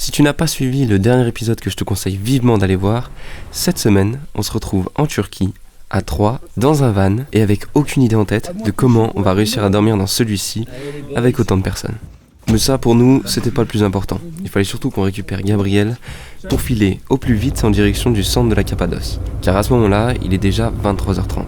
Si tu n'as pas suivi le dernier épisode que je te conseille vivement d'aller voir, cette semaine, on se retrouve en Turquie, à 3, dans un van, et avec aucune idée en tête de comment on va réussir à dormir dans celui-ci avec autant de personnes. Mais ça, pour nous, c'était pas le plus important. Il fallait surtout qu'on récupère Gabriel pour filer au plus vite en direction du centre de la Cappadoce. Car à ce moment-là, il est déjà 23h30.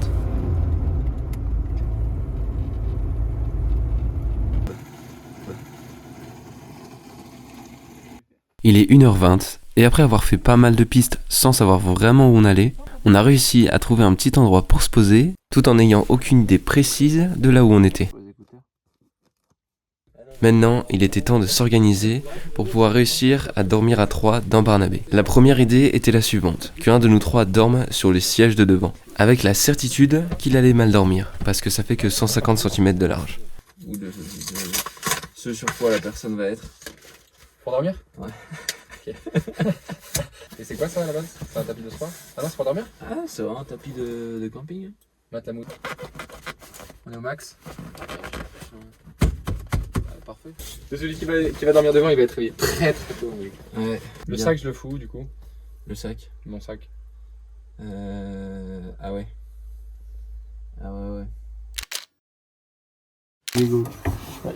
Il est 1h20, et après avoir fait pas mal de pistes sans savoir vraiment où on allait, on a réussi à trouver un petit endroit pour se poser, tout en n'ayant aucune idée précise de là où on était. Maintenant, il était temps de s'organiser pour pouvoir réussir à dormir à 3 dans Barnabé. La première idée était la suivante, qu'un de nous trois dorme sur le siège de devant, avec la certitude qu'il allait mal dormir, parce que ça fait que 150 cm de large. Ou ce sur quoi la personne va être. Pour dormir? Ouais. Ok. Et c'est quoi ça à la base? C'est un tapis de sport? Ah non, c'est pour dormir? Ah, c'est vraiment un tapis de camping. Matelas. On est au max. Parfait. C'est celui qui va dormir devant, il va être réveillé très tôt. Oui. Ouais. Le bien. sac, je le fous du coup. Le sac. Mon sac. Ah ouais. Ah ouais.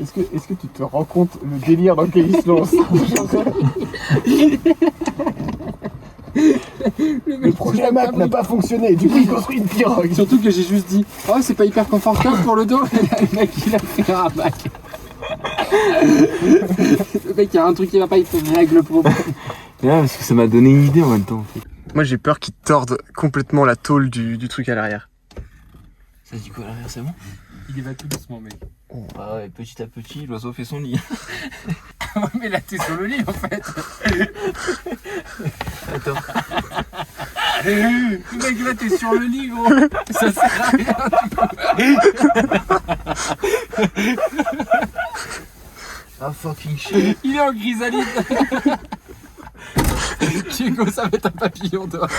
Est-ce que tu te rends compte le délire dans lequel il se lance? Le projet Mac n'a pas fonctionné, du coup il construit une pirogue. Surtout que j'ai juste dit, oh c'est pas hyper confortable pour le dos. Et là, le mec il a fait un bac. Le mec il y a un truc qui va pas, il faut régler le problème. Ouais, parce que ça m'a donné une idée en même temps. En fait. Moi j'ai peur qu'il torde complètement la tôle du truc à l'arrière. Ça dit quoi à l'arrière, c'est bon? Il y va tout doucement mec. Ah ouais, petit à petit, l'oiseau fait son nid. Ouais, mais là t'es sur le lit en fait. Attends. Mec là t'es sur le lit gros. Ça sert à rien. Ah fucking shit. Il est en chrysalide. Hugo, ça va être un papillon dehors.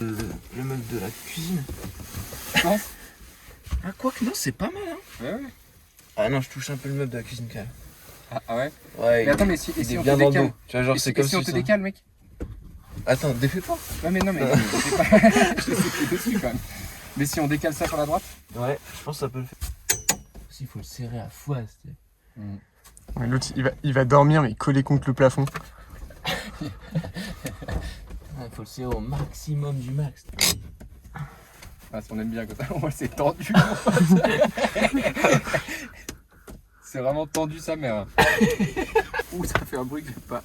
Le meuble de la cuisine. Je pense. Ah quoi que non, c'est pas mal hein. Ouais. Ah non, je touche un peu le meuble de la cuisine quand même. Ah ouais. Ouais. Mais attends, mais si, il si est on bien te dans le décale. dos. Tu vois, genre c'est comme si on te ça. décale mec. Attends, défais pas. Ouais mais non mais c'est pas. Je sais dessus quand même. Mais si on décale ça sur la droite. Ouais, je pense que ça peut le faire. Il faut le serrer à foise. Ouais, l'autre il va dormir mais collé contre le plafond. Il faut le serrer au maximum du max. Ah, on aime bien comme ça, au moins c'est tendu. C'est vraiment tendu sa mère. Ouh, ça fait un bruit que j'aime pas.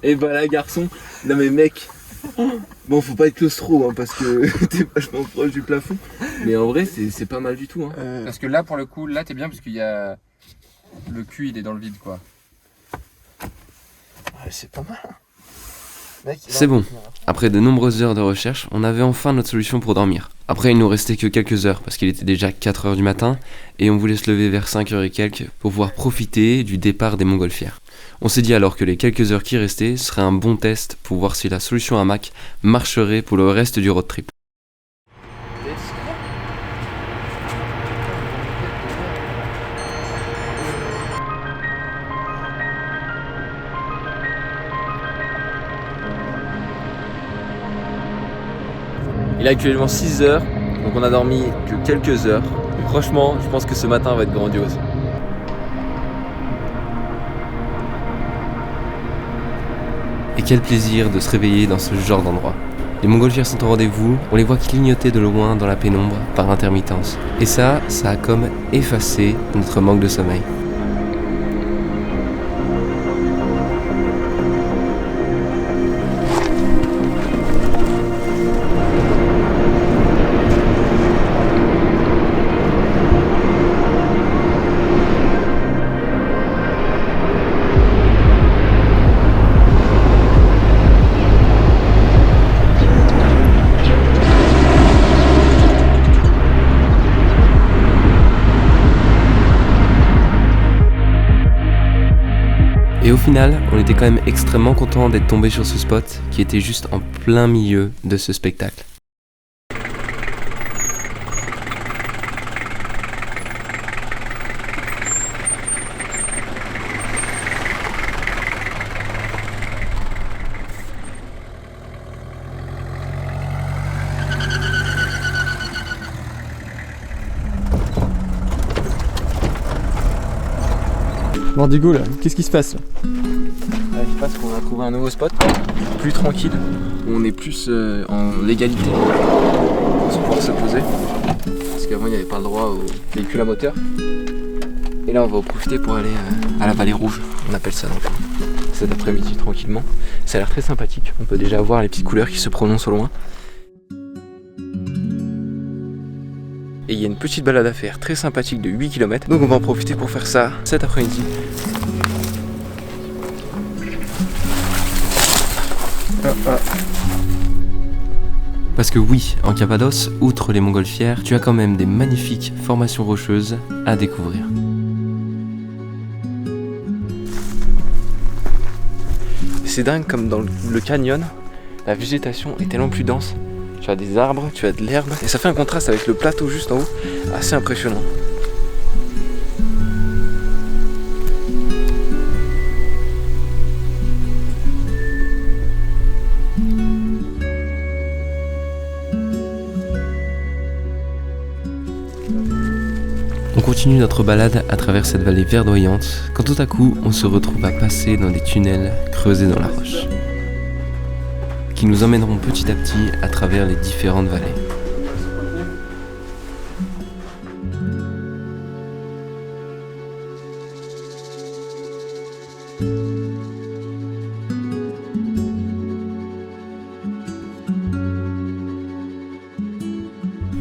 Et bah là garçon, non mais mec, bon faut pas être claustro hein, parce que t'es vachement proche du plafond. Mais en vrai c'est pas mal du tout hein. Parce que là pour le coup, là t'es bien parce qu'il y a... Le cul il est dans le vide quoi. Ouais, c'est pas mal. Mec, C'est bon. Après de nombreuses heures de recherche, on avait enfin notre solution pour dormir. Après, il nous restait que quelques heures parce qu'il était déjà 4h du matin et on voulait se lever vers 5h et quelques pour pouvoir profiter du départ des montgolfières. On s'est dit alors que les quelques heures qui restaient seraient un bon test pour voir si la solution hamac marcherait pour le reste du road trip. Il est actuellement 6h, donc on a dormi que quelques heures. Franchement, je pense que ce matin va être grandiose. Et quel plaisir de se réveiller dans ce genre d'endroit. Les montgolfières sont au rendez-vous, on les voit clignoter de loin dans la pénombre par intermittence. Et ça a comme effacé notre manque de sommeil. Et au final, on était quand même extrêmement content d'être tombé sur ce spot qui était juste en plein milieu de ce spectacle. Mordigo là, qu'est-ce qui se passe là? Je pense qu'on a trouvé un nouveau spot, plus tranquille, où on est plus en légalité pour pouvoir se poser. Parce qu'avant il n'y avait pas le droit aux véhicules à moteur. Et là on va en profiter pour aller à la vallée rouge, on appelle ça donc cet après-midi tranquillement. Ça a l'air très sympathique, on peut déjà voir les petites couleurs qui se prononcent au loin. Et il y a une petite balade à faire très sympathique de 8 km. Donc on va en profiter pour faire ça cet après-midi. Parce que oui, en Cappadoce, outre les montgolfières, tu as quand même des magnifiques formations rocheuses à découvrir. C'est dingue comme dans le canyon, la végétation est tellement plus dense. Tu as des arbres, tu as de l'herbe, et ça fait un contraste avec le plateau juste en haut, assez impressionnant. On continue notre balade à travers cette vallée verdoyante, quand tout à coup on se retrouve à passer dans des tunnels creusés dans la roche, qui nous emmèneront petit à petit à travers les différentes vallées.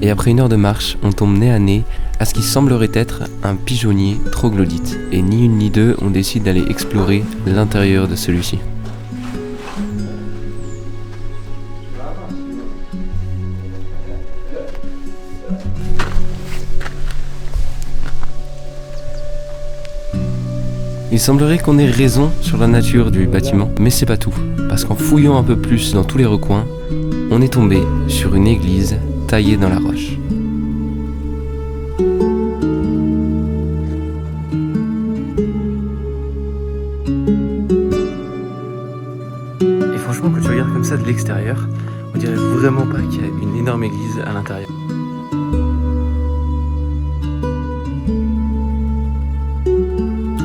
Et après une heure de marche, on tombe nez à nez à ce qui semblerait être un pigeonnier troglodyte. Et ni une ni deux, on décide d'aller explorer l'intérieur de celui-ci. Il semblerait qu'on ait raison sur la nature du bâtiment, mais c'est pas tout, parce qu'en fouillant un peu plus dans tous les recoins, on est tombé sur une église taillée dans la roche. Et franchement, quand tu regardes comme ça de l'extérieur, on dirait vraiment pas qu'il y a une énorme église à l'intérieur.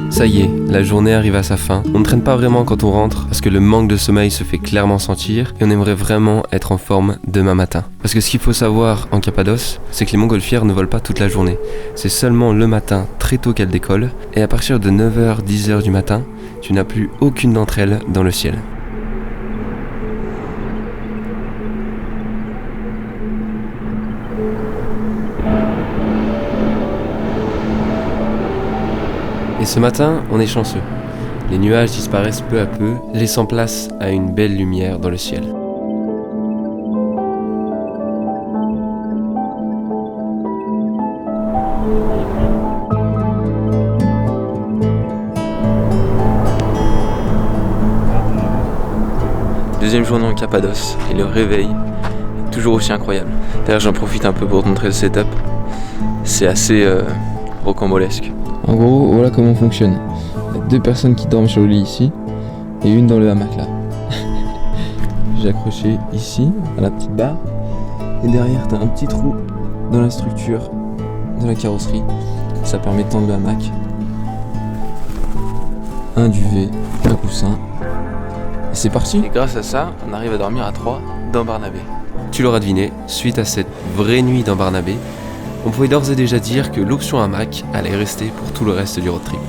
Ça y est, la journée arrive à sa fin. On ne traîne pas vraiment quand on rentre parce que le manque de sommeil se fait clairement sentir et on aimerait vraiment être en forme demain matin. Parce que ce qu'il faut savoir en Cappadoce, c'est que les montgolfières ne volent pas toute la journée. C'est seulement le matin très tôt qu'elles décollent et à partir de 9h, 10h du matin, tu n'as plus aucune d'entre elles dans le ciel. Et ce matin, on est chanceux. Les nuages disparaissent peu à peu, laissant place à une belle lumière dans le ciel. Deuxième journée en Cappadoce et le réveil est toujours aussi incroyable. D'ailleurs j'en profite un peu pour te montrer le setup. C'est assez rocambolesque. En gros, voilà comment on fonctionne. Il y a deux personnes qui dorment sur le lit ici et une dans le hamac là. J'ai accroché ici à la petite barre et derrière t'as un petit trou dans la structure de la carrosserie. Ça permet de tendre le hamac. Un duvet, un coussin. Et c'est parti. Et grâce à ça, on arrive à dormir à 3 dans Barnabé. Tu l'auras deviné, suite à cette vraie nuit dans Barnabé, on pouvait d'ores et déjà dire que l'option hamac allait rester pour tout le reste du road trip.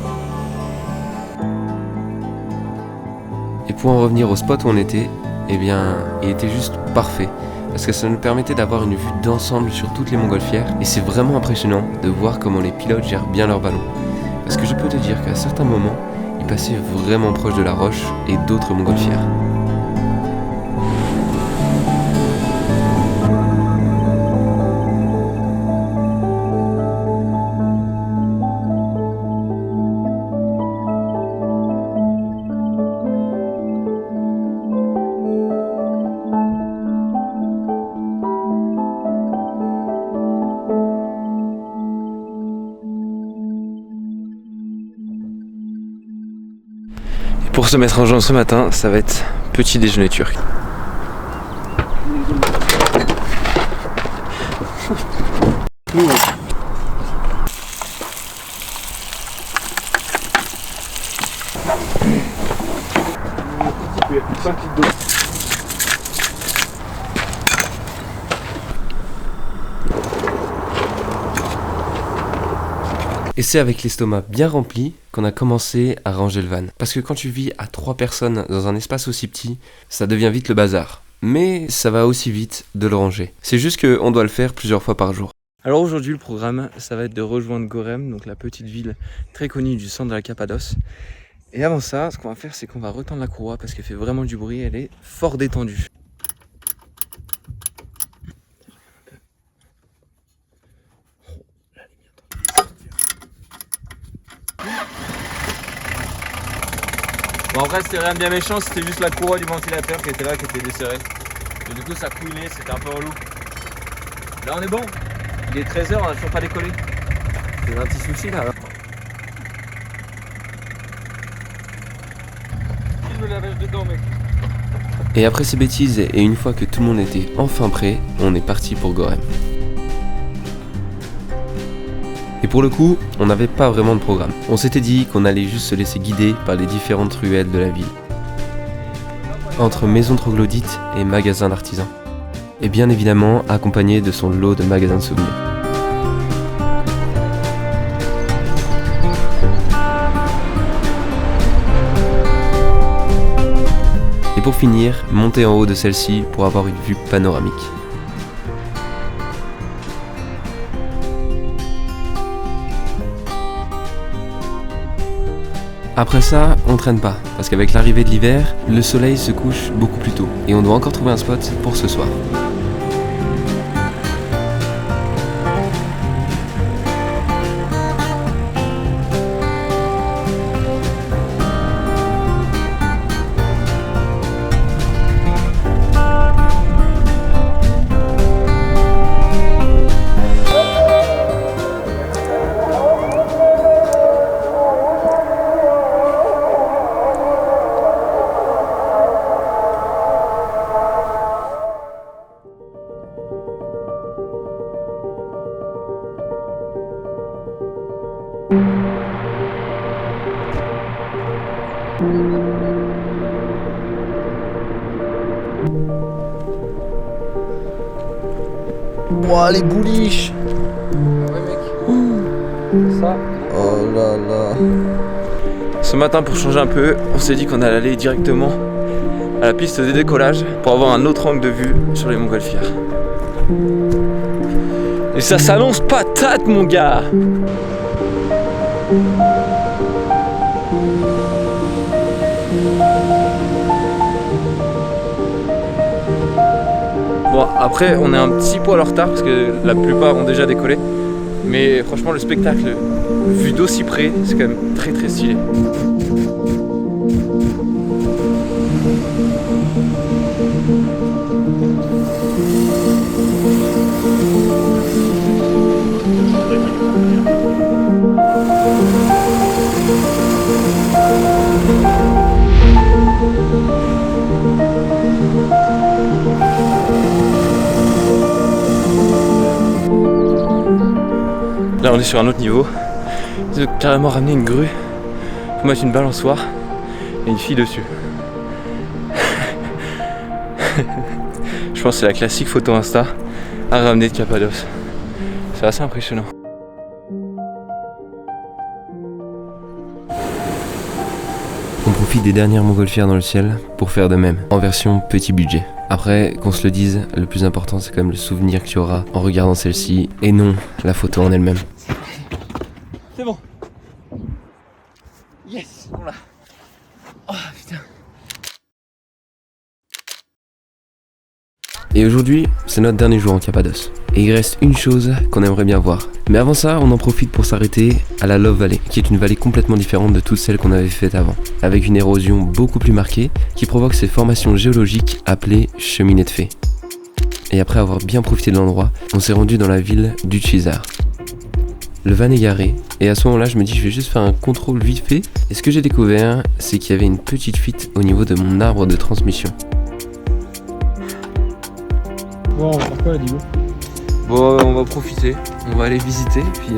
Et pour en revenir au spot où on était, eh bien, il était juste parfait. Parce que ça nous permettait d'avoir une vue d'ensemble sur toutes les montgolfières. Et c'est vraiment impressionnant de voir comment les pilotes gèrent bien leur ballon. Parce que je peux te dire qu'à certains moments, ils passaient vraiment proche de la roche et d'autres montgolfières. Pour se mettre en jambe ce matin, ça va être petit déjeuner turc. Il y a plus de 5 litres d'eau. Et c'est avec l'estomac bien rempli qu'on a commencé à ranger le van. Parce que quand tu vis à 3 personnes dans un espace aussi petit, ça devient vite le bazar. Mais ça va aussi vite de le ranger. C'est juste qu'on doit le faire plusieurs fois par jour. Alors aujourd'hui le programme ça va être de rejoindre Gorem, donc la petite ville très connue du centre de la Cappadoce. Et avant ça, ce qu'on va faire c'est qu'on va retendre la courroie parce qu'elle fait vraiment du bruit, elle est fort détendue. Bon après c'était rien de bien méchant, c'était juste la courroie du ventilateur qui était là, qui était desserrée. Et du coup ça couinait, c'était un peu relou. Là on est bon. Il est 13h, on n'a toujours pas décollé. C'est un petit souci là. Je me lavage dedans mec. Et après ces bêtises, et une fois que tout le monde était enfin prêt, on est parti pour Gorem. Et pour le coup, on n'avait pas vraiment de programme. On s'était dit qu'on allait juste se laisser guider par les différentes ruelles de la ville. Entre maisons troglodytes et magasins d'artisans. Et bien évidemment accompagné de son lot de magasins de souvenirs. Et pour finir, monter en haut de celle-ci pour avoir une vue panoramique. Après ça, on traîne pas, parce qu'avec l'arrivée de l'hiver, le soleil se couche beaucoup plus tôt, et on doit encore trouver un spot pour ce soir. Ouah, les bouliches. Ouais mec. Ça. Oh là là. Ce matin pour changer un peu, on s'est dit qu'on allait aller directement à la piste de décollage pour avoir un autre angle de vue sur les montgolfières. Et ça s'annonce patate mon gars. Bon après on est un petit poil en retard parce que la plupart ont déjà décollé. Mais franchement le spectacle vu d'aussi près c'est quand même très très stylé. Là on est sur un autre niveau. Ils ont carrément ramené une grue pour mettre une balançoire et une fille dessus. Je pense que c'est la classique photo Insta à ramener de Cappadoce. C'est assez impressionnant. On profite des dernières montgolfières dans le ciel pour faire de même, en version petit budget. Après, qu'on se le dise, le plus important c'est quand même le souvenir qu'il y aura en regardant celle-ci, et non la photo en elle-même. C'est bon. Yes, on l'a. Oh putain. Et aujourd'hui, c'est notre dernier jour en Cappadoce. Et il reste une chose qu'on aimerait bien voir. Mais avant ça, on en profite pour s'arrêter à la Love Valley, qui est une vallée complètement différente de toutes celles qu'on avait faites avant, avec une érosion beaucoup plus marquée, qui provoque ces formations géologiques appelées cheminées de fées. Et après avoir bien profité de l'endroit, on s'est rendu dans la ville d'Uccisar. Le van est garé, et à ce moment-là, je me dis je vais juste faire un contrôle vite fait. Et ce que j'ai découvert, c'est qu'il y avait une petite fuite au niveau de mon arbre de transmission. Bon, on va faire quoi là, Digo? Bon, on va profiter, on va aller visiter, puis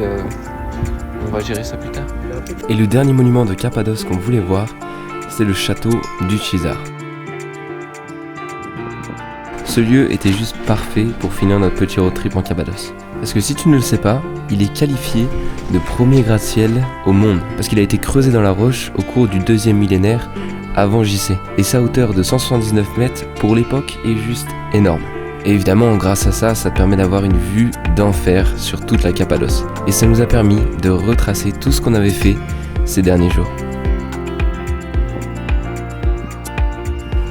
on va gérer ça plus tard. Et le dernier monument de Cappadoce qu'on voulait voir, c'est le château d'Uçhisar. Ce lieu était juste parfait pour finir notre petit road trip en Cappadoce. Parce que si tu ne le sais pas, il est qualifié de premier gratte-ciel au monde. Parce qu'il a été creusé dans la roche au cours du 2e millénaire avant JC. Et sa hauteur de 179 mètres pour l'époque est juste énorme. Et évidemment, grâce à ça, ça te permet d'avoir une vue d'enfer sur toute la Cappadoce. Et ça nous a permis de retracer tout ce qu'on avait fait ces derniers jours.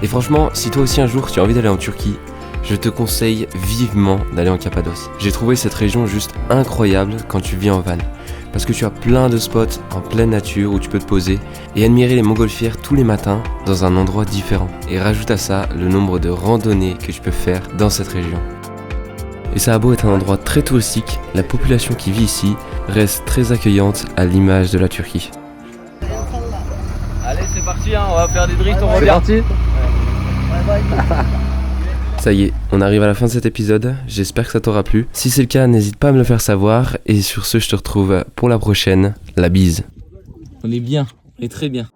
Et franchement, si toi aussi un jour tu as envie d'aller en Turquie, je te conseille vivement d'aller en Cappadoce. J'ai trouvé cette région juste incroyable quand tu vis en van. Parce que tu as plein de spots en pleine nature où tu peux te poser et admirer les montgolfières tous les matins dans un endroit différent. Et rajoute à ça le nombre de randonnées que tu peux faire dans cette région. Et ça a beau être un endroit très touristique, la population qui vit ici reste très accueillante à l'image de la Turquie. Allez, c'est parti, hein, on va faire des drifts, on revient. C'est parti. Ça y est, on arrive à la fin de cet épisode, j'espère que ça t'aura plu. Si c'est le cas, n'hésite pas à me le faire savoir. Et sur ce, je te retrouve pour la prochaine. La bise. On est bien, on est très bien.